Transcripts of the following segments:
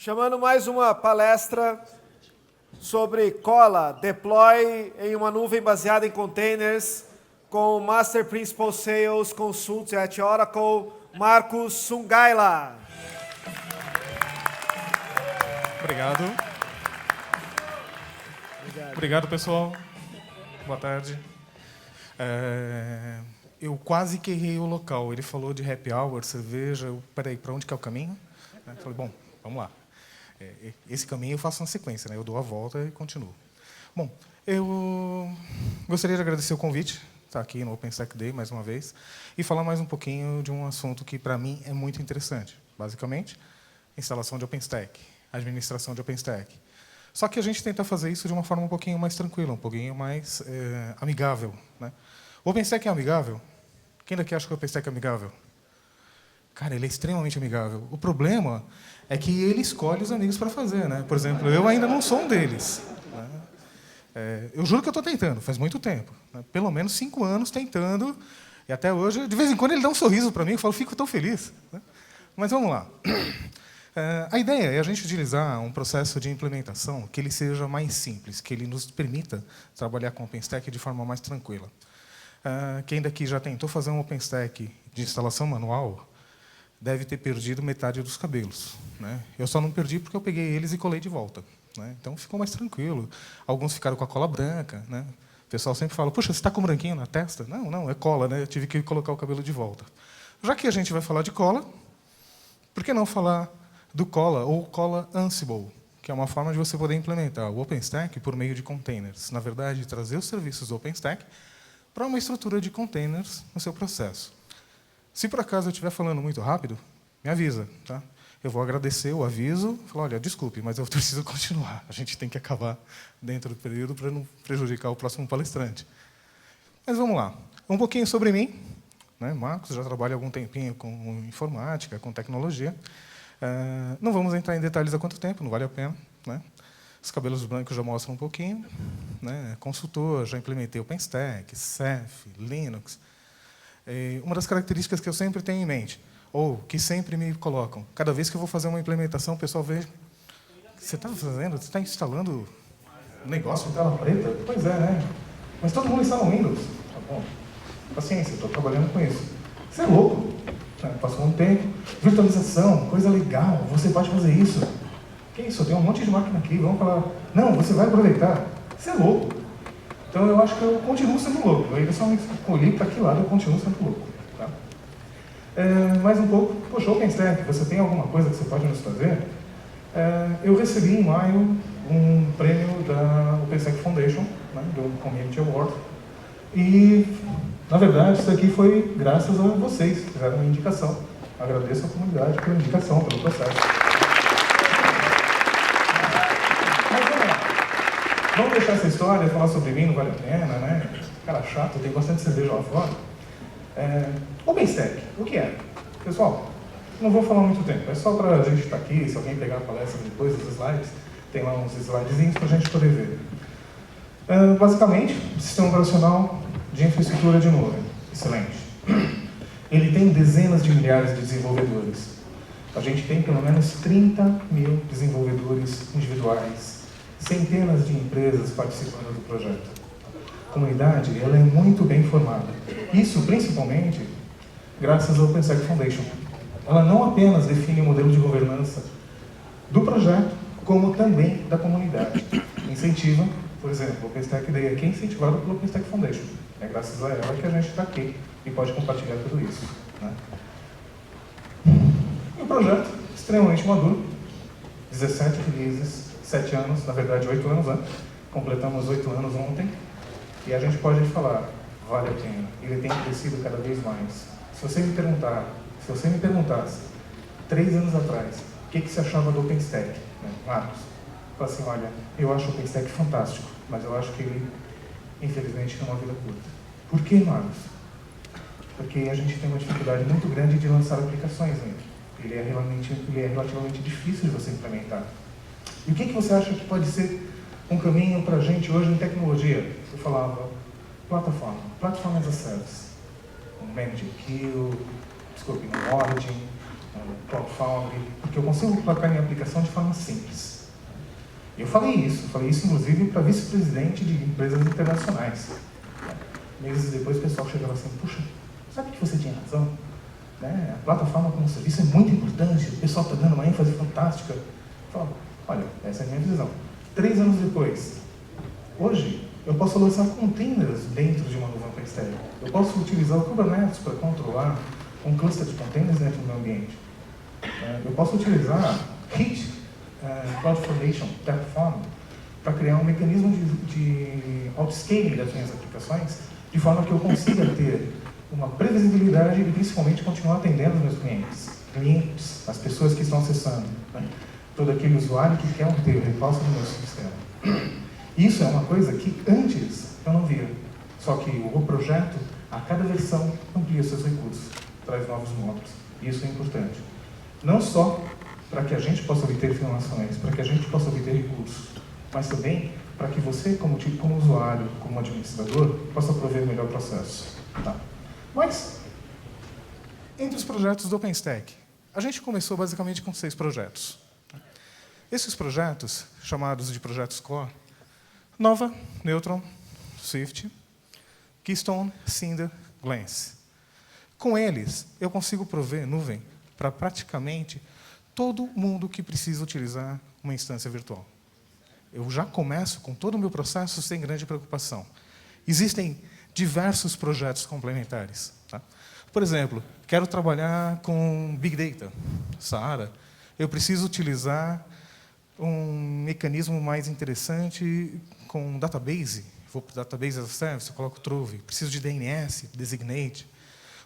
Chamando mais uma palestra sobre cola, deploy em uma nuvem baseada em containers, com o Master Principal Sales Consultant at Oracle, Marcos Sungaila. Obrigado. Obrigado, pessoal. Boa tarde. Eu quase que errei o local. Ele falou de happy hour, cerveja. Peraí, para onde que é o caminho? Eu falei, bom, vamos lá. Esse caminho eu faço na sequência, né? Eu dou a volta e continuo. Bom, eu gostaria de agradecer o convite, estar aqui no OpenStack Day mais uma vez, e falar mais um pouquinho de um assunto que, para mim, é muito interessante. Basicamente, instalação de OpenStack, administração de OpenStack. Só que a gente tenta fazer isso de uma forma um pouquinho mais tranquila, um pouquinho mais amigável, né? O OpenStack é amigável? Quem daqui acha que o OpenStack é amigável? Cara, ele é extremamente amigável. O problema é que ele escolhe os amigos para fazer, né? Por exemplo, eu ainda não sou um deles, né? Eu juro que eu estou tentando, faz muito tempo, né? Pelo menos 5 anos tentando, e até hoje, de vez em quando, ele dá um sorriso para mim e fala, fico tão feliz, né? Mas vamos lá. A ideia é a gente utilizar um processo de implementação que ele seja mais simples, que ele nos permita trabalhar com o OpenStack de forma mais tranquila. Quem daqui já tentou fazer um OpenStack de instalação manual deve ter perdido metade dos cabelos, né? Eu só não perdi porque eu peguei eles e colei de volta, né? Então ficou mais tranquilo. Alguns ficaram com a cola branca, né? O pessoal sempre fala, puxa, você está com branquinho na testa? Não, não, é cola, né? Eu tive que colocar o cabelo de volta. Já que a gente vai falar de cola, por que não falar do cola ou cola Ansible, que é uma forma de você poder implementar o OpenStack por meio de containers. Na verdade, trazer os serviços do OpenStack para uma estrutura de containers no seu processo. Se por acaso eu estiver falando muito rápido, me avisa, tá? Eu vou agradecer o aviso, falar, olha, desculpe, mas eu preciso continuar. A gente tem que acabar dentro do período para não prejudicar o próximo palestrante. Mas vamos lá. Um pouquinho sobre mim, né? Marcos, já trabalho há algum tempinho com informática, com tecnologia. Não vamos entrar em detalhes há quanto tempo, não vale a pena, né? Os cabelos brancos já mostram um pouquinho, né? Consultor, já implementei OpenStack, Ceph, Linux. Uma das características que eu sempre tenho em mente, ou que sempre me colocam, cada vez que eu vou fazer uma implementação, o pessoal vê, você está fazendo, você está instalando um negócio em tela preta? Pois é, né? Mas todo mundo instala Windows. Tá bom, paciência, estou trabalhando com isso. Você é louco. Passou um tempo, virtualização, coisa legal, você pode fazer isso. Que isso, eu tenho um monte de máquina aqui, vamos falar, não, você vai aproveitar. Você é louco. Então eu acho que eu continuo sendo louco. Eu ainda só me escolhi para que lado eu continuo sendo louco. Tá? Mais um pouco, poxa, OpenStack, você tem alguma coisa que você pode nos trazer? Eu recebi em maio um prêmio da OpenStack Foundation, né, do Community Award. E, na verdade, isso aqui foi graças a vocês que fizeram uma indicação. Agradeço à comunidade pela indicação, pelo processo. Mas vamos lá. Vamos deixar essa história, falar sobre mim, não vale a pena, né? Cara chato, tem bastante cerveja lá fora. OpenStack, o que é? Pessoal, não vou falar muito tempo, é só para a gente estar aqui, se alguém pegar a palestra depois dos slides, tem lá uns slidezinhos para a gente poder ver. Basicamente, sistema operacional de infraestrutura de nuvem. Excelente. Ele tem dezenas de milhares de desenvolvedores. A gente tem pelo menos 30 mil desenvolvedores individuais, centenas de empresas participando do projeto. A comunidade ela é muito bem formada. Isso, principalmente, graças ao OpenStack Foundation. Ela não apenas define o modelo de governança do projeto, como também da comunidade. Incentiva, por exemplo, o OpenStack Day aqui é incentivado pelo OpenStack Foundation. É graças a ela que a gente está aqui e pode compartilhar tudo isso, né? E o projeto, extremamente maduro, 17 releases, 7 anos, na verdade 8 anos, né? Completamos 8 anos ontem, e a gente pode falar, vale a pena, ele tem crescido cada vez mais. Se você me perguntasse, 3 anos atrás, o que você achava do OpenStack, né? Marcos, eu falo assim, olha, eu acho o OpenStack fantástico, mas eu acho que ele, infelizmente, tem uma vida curta. Por que, Marcos? Porque a gente tem uma dificuldade muito grande de lançar aplicações nele. Ele é relativamente difícil de você implementar. E o que você acha que pode ser um caminho para a gente hoje em tecnologia? Eu falava, Platform as a Service. Um ManageMQ, um Origin, Cloud Foundry, porque eu consigo colocar minha aplicação de forma simples. Eu falei isso inclusive para vice-presidente de empresas internacionais. Meses depois o pessoal chegava assim, puxa, sabe que você tinha razão? Né? A plataforma como serviço é muito importante, o pessoal está dando uma ênfase fantástica. Eu falava, olha, essa é a minha visão. 3 anos depois, hoje, eu posso lançar containers dentro de uma nuvem OpenStack. Eu posso utilizar o Kubernetes para controlar um cluster de containers dentro do meu ambiente. Eu posso utilizar HIT, CloudFormation Platform, para criar um mecanismo de autoscaling das minhas aplicações, de forma que eu consiga ter uma previsibilidade e principalmente continuar atendendo os meus clientes, as pessoas que estão acessando, né? Todo aquele usuário que quer obter o recurso do meu sistema. Isso é uma coisa que antes eu não via. Só que o projeto, a cada versão, amplia seus recursos, traz novos módulos. Isso é importante. Não só para que a gente possa obter informações, para que a gente possa obter recursos, mas também para que você, como usuário, como administrador, possa prover o melhor processo. Tá? Mas, entre os projetos do OpenStack, a gente começou basicamente com 6 projetos. Esses projetos, chamados de projetos core, Nova, Neutron, Swift, Keystone, Cinder, Glance. Com eles, eu consigo prover nuvem para praticamente todo mundo que precisa utilizar uma instância virtual. Eu já começo com todo o meu processo sem grande preocupação. Existem diversos projetos complementares. Tá? Por exemplo, quero trabalhar com Big Data, Saara. Eu preciso utilizar um mecanismo mais interessante com database. Vou para o Database as a Service, eu coloco Trove. Preciso de DNS, Designate.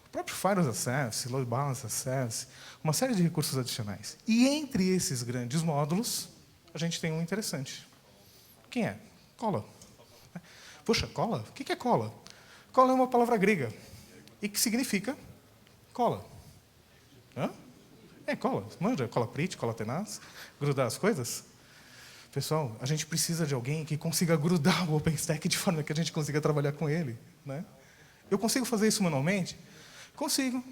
O próprio Fire as a Service, Load Balance as a Service. Uma série de recursos adicionais. E entre esses grandes módulos, a gente tem um interessante. Quem é? Cola. Puxa, cola? O que é cola? Cola é uma palavra grega. E que significa cola. Hã? Cola. Manja, cola Prit, cola tenaz. Grudar as coisas. Pessoal, a gente precisa de alguém que consiga grudar o OpenStack de forma que a gente consiga trabalhar com ele. Né? Eu consigo fazer isso manualmente? Consigo.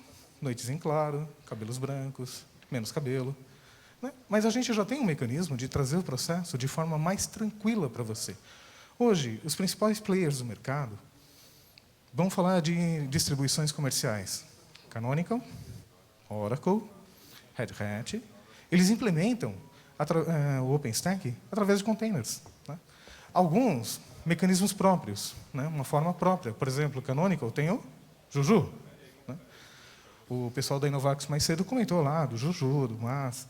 Noites em claro, cabelos brancos, menos cabelo. Né? Mas a gente já tem um mecanismo de trazer o processo de forma mais tranquila para você. Hoje, os principais players do mercado vão falar de distribuições comerciais. Canonical, Oracle, Red Hat. Eles implementam o OpenStack através de containers. Né? Alguns mecanismos próprios, né? Uma forma própria. Por exemplo, Canonical tem o Juju. Né? O pessoal da Inovax mais cedo comentou lá do Juju, do MAS.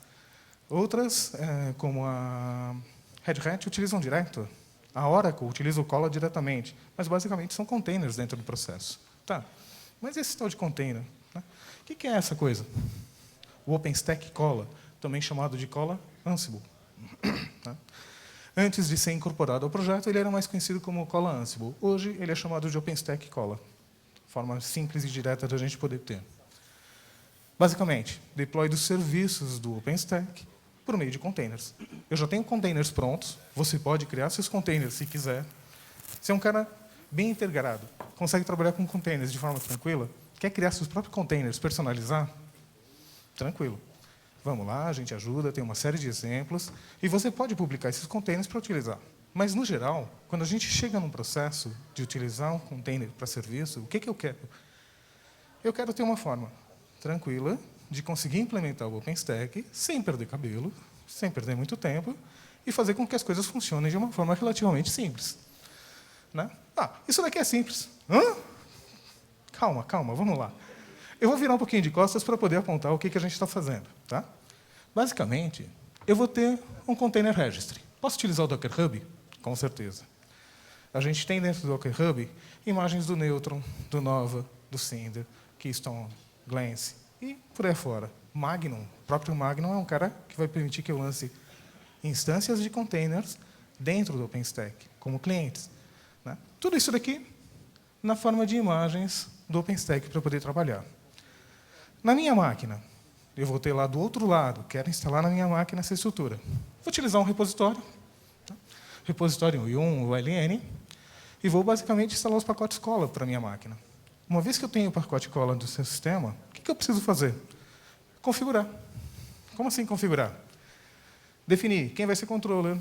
Outras, como a Red Hat, utilizam direto. A Oracle utiliza o Cola diretamente. Mas, basicamente, são containers dentro do processo. Tá. Mas esse tal de container, né? O que é essa coisa? O OpenStack Cola, também chamado de Cola Ansible. Né? Antes de ser incorporado ao projeto, ele era mais conhecido como Cola Ansible. Hoje, ele é chamado de OpenStack Cola. Forma simples e direta de a gente poder ter. Basicamente, deploy dos serviços do OpenStack por meio de containers. Eu já tenho containers prontos, você pode criar seus containers se quiser. Você é um cara bem integrado, consegue trabalhar com containers de forma tranquila, quer criar seus próprios containers, personalizar? Tranquilo. Vamos lá, a gente ajuda, tem uma série de exemplos, e você pode publicar esses containers para utilizar. Mas, no geral, quando a gente chega num processo de utilizar um container para serviço, o que eu quero? Eu quero ter uma forma tranquila de conseguir implementar o OpenStack sem perder cabelo, sem perder muito tempo, e fazer com que as coisas funcionem de uma forma relativamente simples. Né? Isso daqui é simples. Hã? Calma, vamos lá. Eu vou virar um pouquinho de costas para poder apontar o que a gente está fazendo. Tá? Basicamente, eu vou ter um container registry. Posso utilizar o Docker Hub? Com certeza. A gente tem dentro do Docker Hub imagens do Neutron, do Nova, do Cinder, Keystone, Glance e por aí fora. Magnum, o próprio Magnum é um cara que vai permitir que eu lance instâncias de containers dentro do OpenStack, como clientes. Né? Tudo isso daqui na forma de imagens do OpenStack para poder trabalhar. Na minha máquina, eu vou ter lá do outro lado, quero instalar na minha máquina essa estrutura. Vou utilizar um repositório, tá? Repositório YUM, ULN, e vou basicamente instalar os pacotes cola para a minha máquina. Uma vez que eu tenho o pacote cola do seu sistema, o que eu preciso fazer? Configurar. Como assim configurar? Definir quem vai ser controller,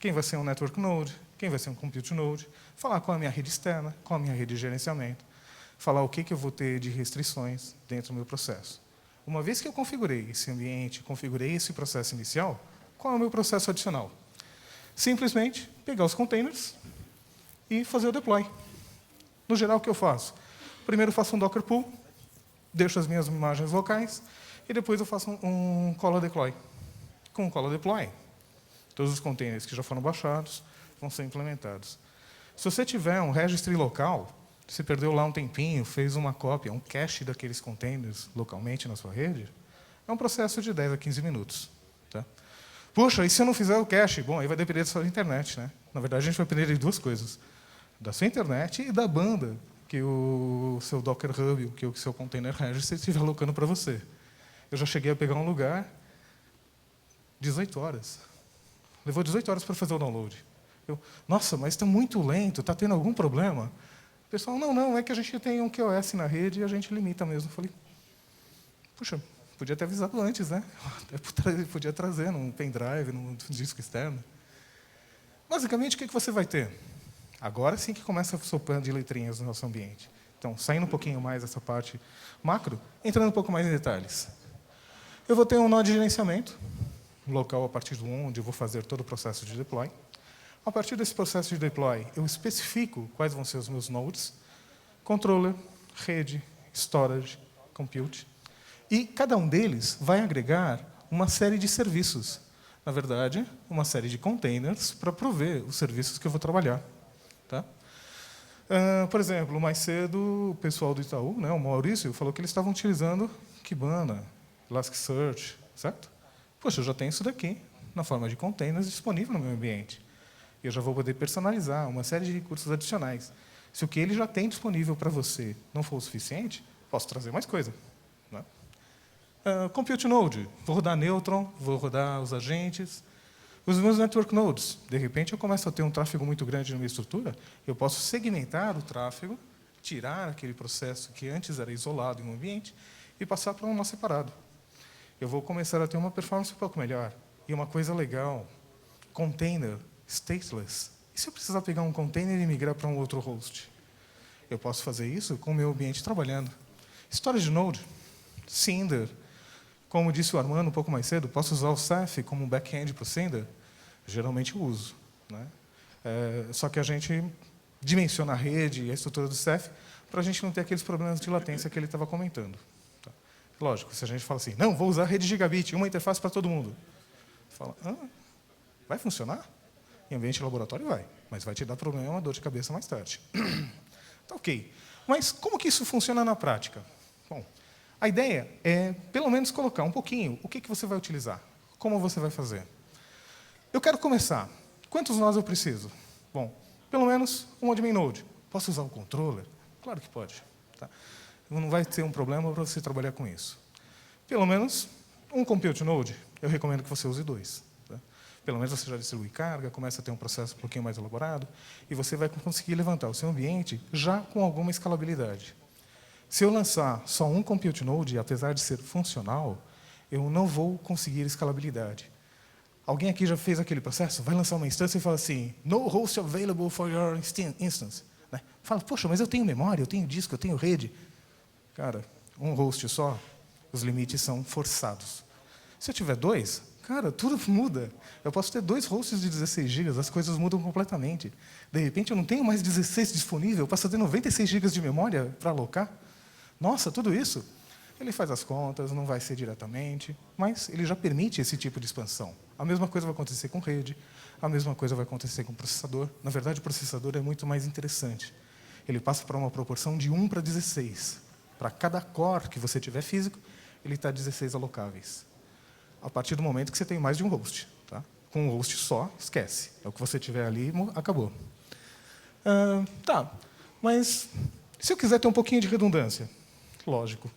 quem vai ser um network node, quem vai ser um compute node, falar qual é a minha rede externa, qual é a minha rede de gerenciamento, falar o que eu vou ter de restrições dentro do meu processo. Uma vez que eu configurei esse ambiente, configurei esse processo inicial, qual é o meu processo adicional? Simplesmente pegar os containers e fazer o deploy. No geral, o que eu faço? Primeiro eu faço um Docker pull, deixo as minhas imagens locais, e depois eu faço um call deploy. Com o call deploy, todos os containers que já foram baixados vão ser implementados. Se você tiver um registry local, você perdeu lá um tempinho, fez uma cópia, um cache daqueles containers localmente na sua rede, é um processo de 10 a 15 minutos. Tá? Puxa, e se eu não fizer o cache? Bom, aí vai depender da sua internet. Né? Na verdade, a gente vai depender de duas coisas. Da sua internet e da banda que o seu Docker Hub, que o seu Container Registry estiver alocando para você. Eu já cheguei a pegar um lugar 18 horas. Levou 18 horas para fazer o download. Nossa, mas está muito lento, está tendo algum problema? O pessoal, não, é que a gente tem um QoS na rede e a gente limita mesmo. Eu falei, puxa, podia ter avisado antes, né? Até podia trazer num pendrive, num disco externo. Basicamente, o que você vai ter? Agora sim que começa a sopando de letrinhas no nosso ambiente. Então, saindo um pouquinho mais dessa parte macro, entrando um pouco mais em detalhes. Eu vou ter um nó de gerenciamento, local a partir de onde eu vou fazer todo o processo de deploy. A partir desse processo de deploy, eu especifico quais vão ser os meus nodes, controller, rede, storage, compute. E cada um deles vai agregar uma série de serviços. Na verdade, uma série de containers para prover os serviços que eu vou trabalhar. Tá? Por exemplo, mais cedo, o pessoal do Itaú, né, o Maurício, falou que eles estavam utilizando Kibana, Elasticsearch, certo? Poxa, eu já tenho isso daqui, na forma de containers, disponível no meu ambiente. Eu já vou poder personalizar uma série de recursos adicionais. Se o que ele já tem disponível para você não for o suficiente, posso trazer mais coisa. Né? Compute Node, vou rodar Neutron, vou rodar os agentes. Os meus network nodes, de repente eu começo a ter um tráfego muito grande na minha estrutura, eu posso segmentar o tráfego, tirar aquele processo que antes era isolado em um ambiente e passar para um nó separado. Eu vou começar a ter uma performance um pouco melhor. E uma coisa legal, container stateless. E se eu precisar pegar um container e migrar para um outro host? Eu posso fazer isso com o meu ambiente trabalhando. Storage Node, Cinder. Como disse o Armando um pouco mais cedo, posso usar o Ceph como um back-end para o Cinder? Geralmente eu uso. Né? Só que a gente dimensiona a rede e a estrutura do Ceph para a gente não ter aqueles problemas de latência que ele estava comentando. Tá? Lógico, se a gente fala assim, não, vou usar a rede gigabit, uma interface para todo mundo. Fala, vai funcionar? Em ambiente de laboratório vai, mas vai te dar problema, dor de cabeça mais tarde. Tá ok. Mas como que isso funciona na prática? Bom, a ideia é, pelo menos, colocar um pouquinho o que você vai utilizar, como você vai fazer. Eu quero começar. Quantos nós eu preciso? Bom, pelo menos um admin node. Posso usar o controller? Claro que pode. Tá? Não vai ter um problema para você trabalhar com isso. Pelo menos um compute node, eu recomendo que você use 2. Tá? Pelo menos você já distribui carga, começa a ter um processo um pouquinho mais elaborado, e você vai conseguir levantar o seu ambiente já com alguma escalabilidade. Se eu lançar só um compute node, apesar de ser funcional, eu não vou conseguir escalabilidade. Alguém aqui já fez aquele processo? Vai lançar uma instância e fala assim, no host available for your instance. Né? Fala, poxa, mas eu tenho memória, eu tenho disco, eu tenho rede. Cara, um host só, os limites são forçados. Se eu tiver 2, cara, tudo muda. Eu posso ter 2 hosts de 16 GB, as coisas mudam completamente. De repente, eu não tenho mais 16 disponível, eu passo a ter 96 GB de memória para alocar. Nossa, tudo isso? Ele faz as contas, não vai ser diretamente, mas ele já permite esse tipo de expansão. A mesma coisa vai acontecer com rede, a mesma coisa vai acontecer com processador. Na verdade, o processador é muito mais interessante. Ele passa para uma proporção de 1 para 16. Para cada core que você tiver físico, ele está 16 alocáveis. A partir do momento que você tem mais de um host. Tá? Com um host só, esquece. É o que você tiver ali, acabou. Tá, mas se eu quiser ter um pouquinho de redundância, lógico,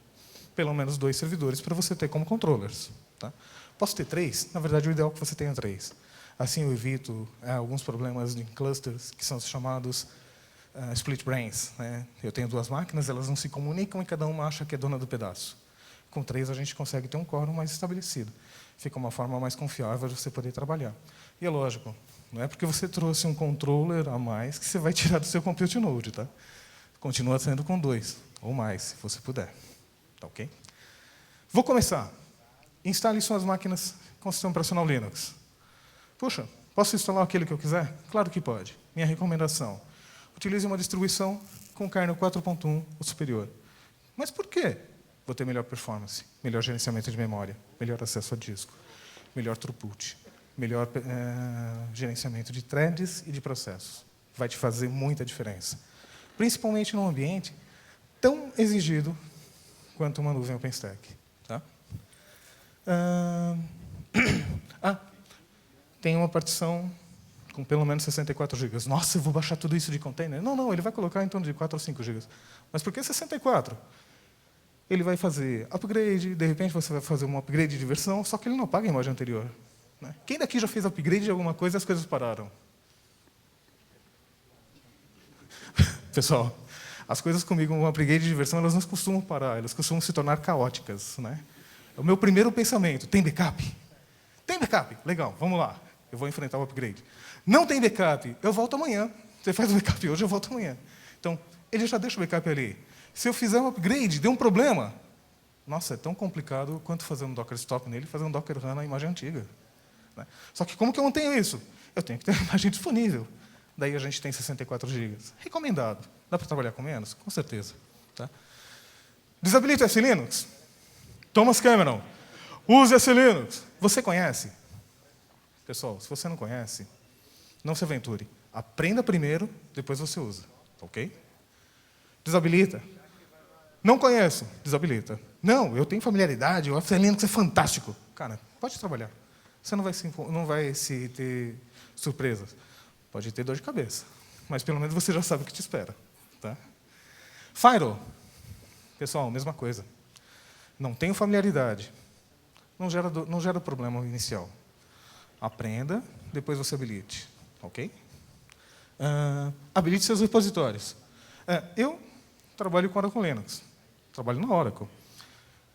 pelo menos 2 servidores para você ter como controllers. Tá? Posso ter 3? Na verdade, o ideal é que você tenha 3. Assim eu evito alguns problemas em clusters, que são os chamados split brains. Né? Eu tenho 2 máquinas, elas não se comunicam e cada uma acha que é dona do pedaço. Com 3, a gente consegue ter um quórum mais estabelecido. Fica uma forma mais confiável de você poder trabalhar. E é lógico, não é porque você trouxe um controller a mais que você vai tirar do seu compute node, tá? Continua sendo com 2, ou mais, se você puder. Tá ok? Vou começar. Instale suas máquinas com o sistema operacional Linux. Puxa, posso instalar aquele que eu quiser? Claro que pode. Minha recomendação: utilize uma distribuição com kernel 4.1 ou superior. Mas por quê? Vou ter melhor performance, melhor gerenciamento de memória, melhor acesso a disco, melhor throughput, melhor gerenciamento de threads e de processos. Vai te fazer muita diferença. Principalmente num ambiente tão exigido quanto uma nuvem OpenStack. Tá? Tem uma partição com pelo menos 64 GB. Nossa, eu vou baixar tudo isso de container? Não, ele vai colocar em torno de 4 ou 5 GB. Mas por que 64? Ele vai fazer upgrade, de repente você vai fazer um upgrade de versão, só que ele não apaga a imagem anterior. Né? Quem daqui já fez upgrade de alguma coisa e as coisas pararam? Pessoal, as coisas comigo, um upgrade de versão, elas não costumam parar, elas costumam se tornar caóticas. Né? O meu primeiro pensamento: tem backup? Tem backup? Legal, vamos lá. Eu vou enfrentar o upgrade. Não tem backup? Eu volto amanhã. Você faz o backup hoje, eu volto amanhã. Então, ele já deixa o backup ali. Se eu fizer um upgrade, deu um problema. Nossa, é tão complicado quanto fazer um Docker stop nele e fazer um Docker run na imagem antiga. Né? Só que como que eu mantenho isso? Eu tenho que ter a imagem disponível. Daí a gente tem 64 GB. Recomendado. Dá para trabalhar com menos? Com certeza. Tá? Desabilite o Linux. Thomas Cameron. Use esse Linux. Você conhece? Pessoal, se você não conhece, não se aventure. Aprenda primeiro, depois você usa. Ok? Desabilita. Não conheço. Desabilita. Não, eu tenho familiaridade, o FC Linux é fantástico. Cara, pode trabalhar. Você não vai se ter surpresas. Pode ter dor de cabeça. Mas pelo menos você já sabe o que te espera. Tá? Firewall. Pessoal, mesma coisa. Não tenho familiaridade. Não gera problema inicial. Aprenda, depois você habilite. Ok? Habilite seus repositórios. Eu trabalho com Oracle Linux. Trabalho na Oracle.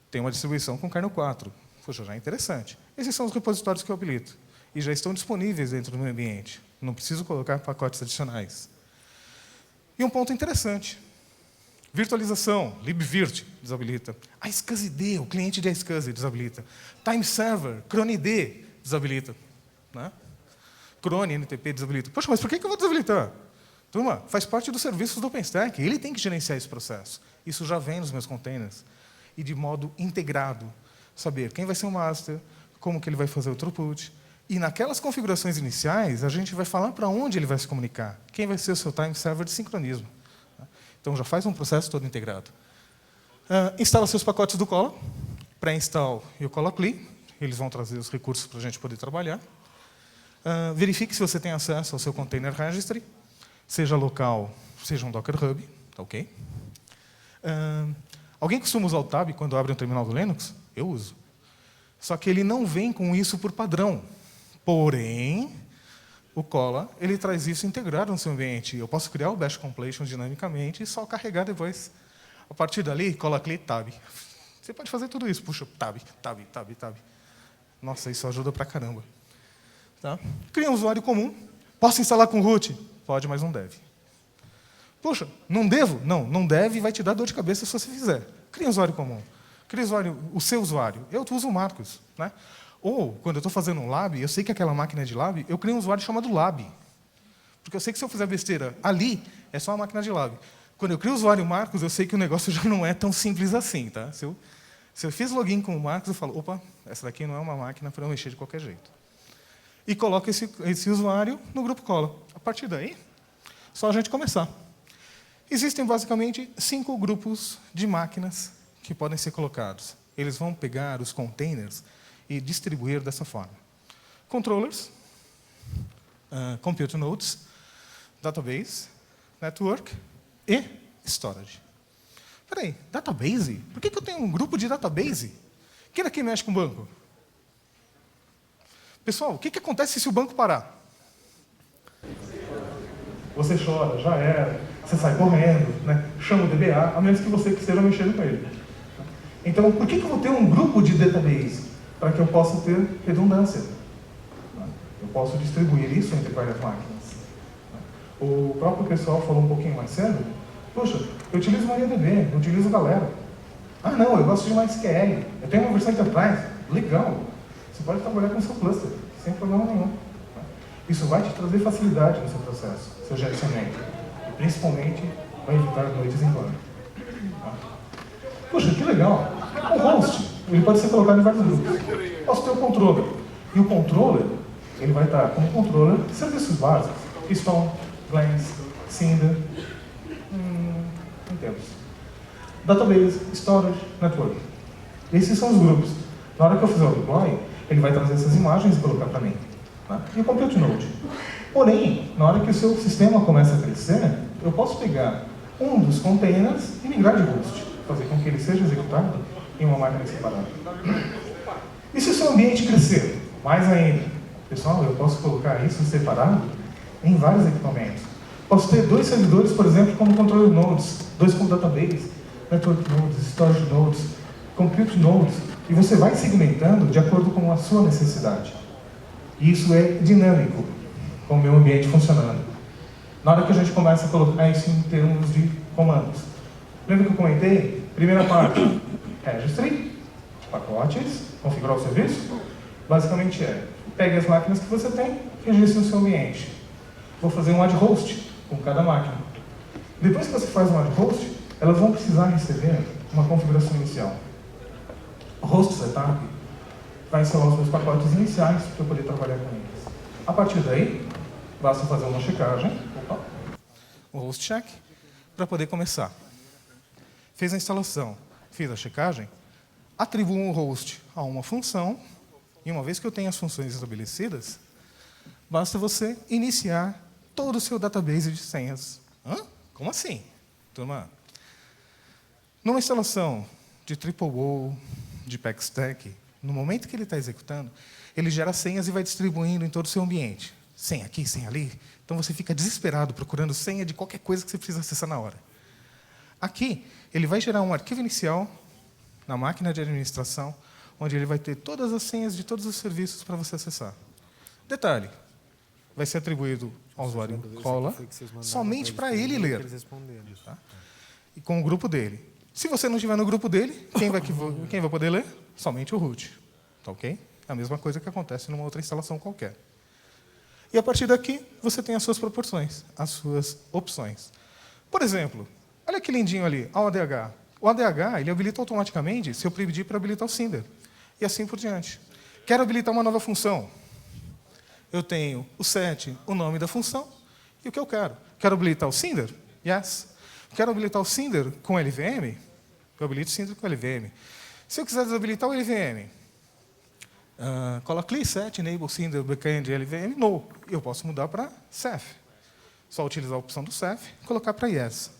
Tem uma distribuição com kernel 4. Poxa, já é interessante. Esses são os repositórios que eu habilito. E já estão disponíveis dentro do meu ambiente. Não preciso colocar pacotes adicionais. E um ponto interessante. Virtualização, libvirt, desabilita. A SCSI-D, o cliente de SCSI, desabilita. Time Server, cronid, desabilita. Né? Cron, NTP, desabilita. Poxa, mas por que eu vou desabilitar? Turma, faz parte dos serviços do OpenStack. Ele tem que gerenciar esse processo. Isso já vem nos meus containers. E de modo integrado. Saber quem vai ser o master, como que ele vai fazer o throughput. E naquelas configurações iniciais, a gente vai falar para onde ele vai se comunicar. Quem vai ser o seu time server de sincronismo. Então, já faz um processo todo integrado. Instala seus pacotes do Cola. Pré-install e o Cola CLI. Eles vão trazer os recursos para a gente poder trabalhar. Verifique se você tem acesso ao seu container registry. Seja local, seja um Docker Hub, tá ok? Alguém costuma usar o Tab quando abre um terminal do Linux? Eu uso. Só que ele não vem com isso por padrão. Porém, o Cola, ele traz isso integrado no seu ambiente. Eu posso criar o Bash Completion dinamicamente e só carregar depois. A partir dali, Cola CLI, Tab. Você pode fazer tudo isso. Puxa, Tab. Nossa, isso ajuda pra caramba. Tá? Cria um usuário comum. Posso instalar com root? Pode, mas não deve. Puxa, não devo? Não deve e vai te dar dor de cabeça se você fizer. Cria um usuário comum. Cria o seu usuário. Eu uso o Marcos. Né? Ou, quando eu estou fazendo um lab, eu sei que aquela máquina é de lab, eu crio um usuário chamado lab. Porque eu sei que se eu fizer besteira ali, é só uma máquina de lab. Quando eu crio o usuário Marcos, eu sei que o negócio já não é tão simples assim. Tá? Se eu fiz login com o Marcos, eu falo, opa, essa daqui não é uma máquina para eu mexer de qualquer jeito. E coloco esse usuário no grupo Cola. A partir daí, só a gente começar. Existem, basicamente, 5 grupos de máquinas que podem ser colocados. Eles vão pegar os containers e distribuir dessa forma. Controllers, compute nodes, database, network e storage. Espera aí, database? Por que eu tenho um grupo de database? Quem daqui mexe com banco? Pessoal, o que acontece se o banco parar? Você chora, já era, você sai correndo, né? Chama o DBA, a menos que você esteja mexendo com ele. Então, por que eu vou ter um grupo de database? Para que eu possa ter redundância. Eu posso distribuir isso entre várias máquinas. O próprio pessoal falou um pouquinho mais cedo, poxa, eu utilizo MariaDB, eu utilizo Galera. Ah não, eu gosto de MySQL, eu tenho uma versão Enterprise, legal. Você pode trabalhar com o seu cluster, sem problema nenhum. Isso vai te trazer facilidade no seu processo, seu gerenciamento. E principalmente, vai evitar noites em claro. Poxa, que legal. O host, ele pode ser colocado em vários grupos. Posso ter o controller. E o controller, ele vai estar como controller serviços básicos. Keystone, Glance, Cinder, entendemos. Database, Storage, Network. Esses são os grupos. Na hora que eu fizer o deploy, ele vai trazer essas imagens e colocar para mim. Tá? E o Compute Node. Porém, na hora que o seu sistema começa a crescer, eu posso pegar um dos containers e migrar de host, fazer com que ele seja executado em uma máquina separada. E se o seu ambiente crescer? Mais ainda. Pessoal, eu posso colocar isso separado em vários equipamentos. Posso ter 2 servidores, por exemplo, como controller nodes, 2 como database, network nodes, storage nodes, compute nodes, e você vai segmentando de acordo com a sua necessidade. E isso é dinâmico, com o meu ambiente funcionando. Na hora que a gente começa a colocar isso em termos de comandos. Lembra que eu comentei? Primeira parte, registry, pacotes, configurar o serviço. Basicamente pegue as máquinas que você tem, registre no seu ambiente. Vou fazer um ad host com cada máquina. Depois que você faz um ad host, elas vão precisar receber uma configuração inicial. O host setup vai instalar os meus pacotes iniciais para eu poder trabalhar com eles. A partir daí, basta fazer uma checagem, o host check, para poder começar. Fez a instalação, fiz a checagem, atribuo um host a uma função, e uma vez que eu tenho as funções estabelecidas, basta você iniciar todo o seu database de senhas. Hã? Como assim? Turma, numa instalação de TripleO, de PackStack, no momento que ele está executando, ele gera senhas e vai distribuindo em todo o seu ambiente. Senha aqui, senha ali. Então você fica desesperado procurando senha de qualquer coisa que você precisa acessar na hora. Aqui, ele vai gerar um arquivo inicial na máquina de administração, onde ele vai ter todas as senhas de todos os serviços para você acessar. Detalhe, vai ser atribuído ao usuário cola somente para ele ler. Tá? E com o grupo dele. Se você não estiver no grupo dele, quem vai poder ler? Somente o root. Tá ok? É a mesma coisa que acontece numa outra instalação qualquer. E a partir daqui, você tem as suas proporções, as suas opções. Por exemplo, olha que lindinho ali, o ADH. O ADH, ele habilita automaticamente se eu pedir para habilitar o Cinder. E assim por diante. Quero habilitar uma nova função. Eu tenho o set, o nome da função, e o que eu quero. Quero habilitar o Cinder? Yes. Quero habilitar o Cinder com LVM? Eu habilito o Cinder com LVM. Se eu quiser desabilitar o LVM, coloque set, enable Cinder, backend, LVM, no. Eu posso mudar para Ceph. Só utilizar a opção do Ceph e colocar para yes.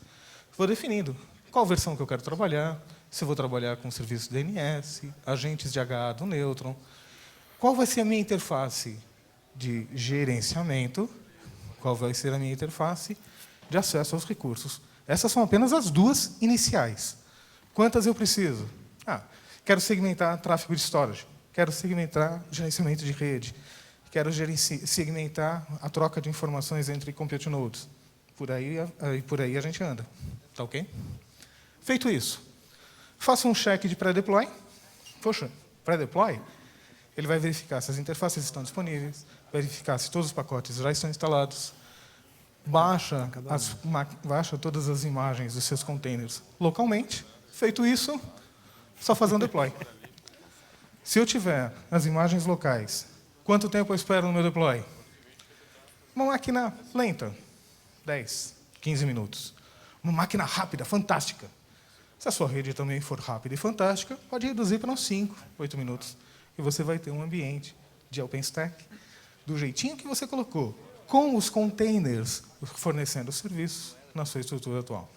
Vou definindo qual versão que eu quero trabalhar, se eu vou trabalhar com serviços DNS, agentes de HA do Neutron, qual vai ser a minha interface de gerenciamento, qual vai ser a minha interface de acesso aos recursos. Essas são apenas as 2 iniciais. Quantas eu preciso? Quero segmentar tráfego de storage, quero segmentar gerenciamento de rede, quero segmentar a troca de informações entre compute nodes. Por aí a gente anda. Tá ok? Feito isso, faça um check de pré-deploy. Poxa, pré-deploy, ele vai verificar se as interfaces estão disponíveis, verificar se todos os pacotes já estão instalados, baixa todas as imagens dos seus containers localmente. Feito isso, só fazer um deploy. Se eu tiver as imagens locais, quanto tempo eu espero no meu deploy? Uma máquina lenta, 10, 15 minutos. Uma máquina rápida, fantástica. Se a sua rede também for rápida e fantástica, pode reduzir para uns 5, 8 minutos. E você vai ter um ambiente de OpenStack do jeitinho que você colocou, com os containers fornecendo os serviços na sua estrutura atual.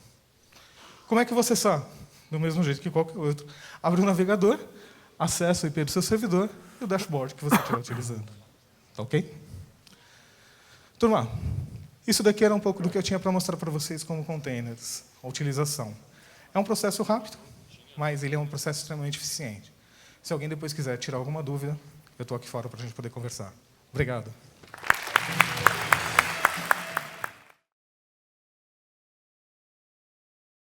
Como é que você sabe? Do mesmo jeito que qualquer outro. Abre um navegador, acessa o IP do seu servidor e o dashboard que você estiver utilizando. Tá ok? Turma, isso daqui era um pouco do que eu tinha para mostrar para vocês como containers, a utilização. É um processo rápido, mas ele é um processo extremamente eficiente. Se alguém depois quiser tirar alguma dúvida, eu estou aqui fora para a gente poder conversar. Obrigado.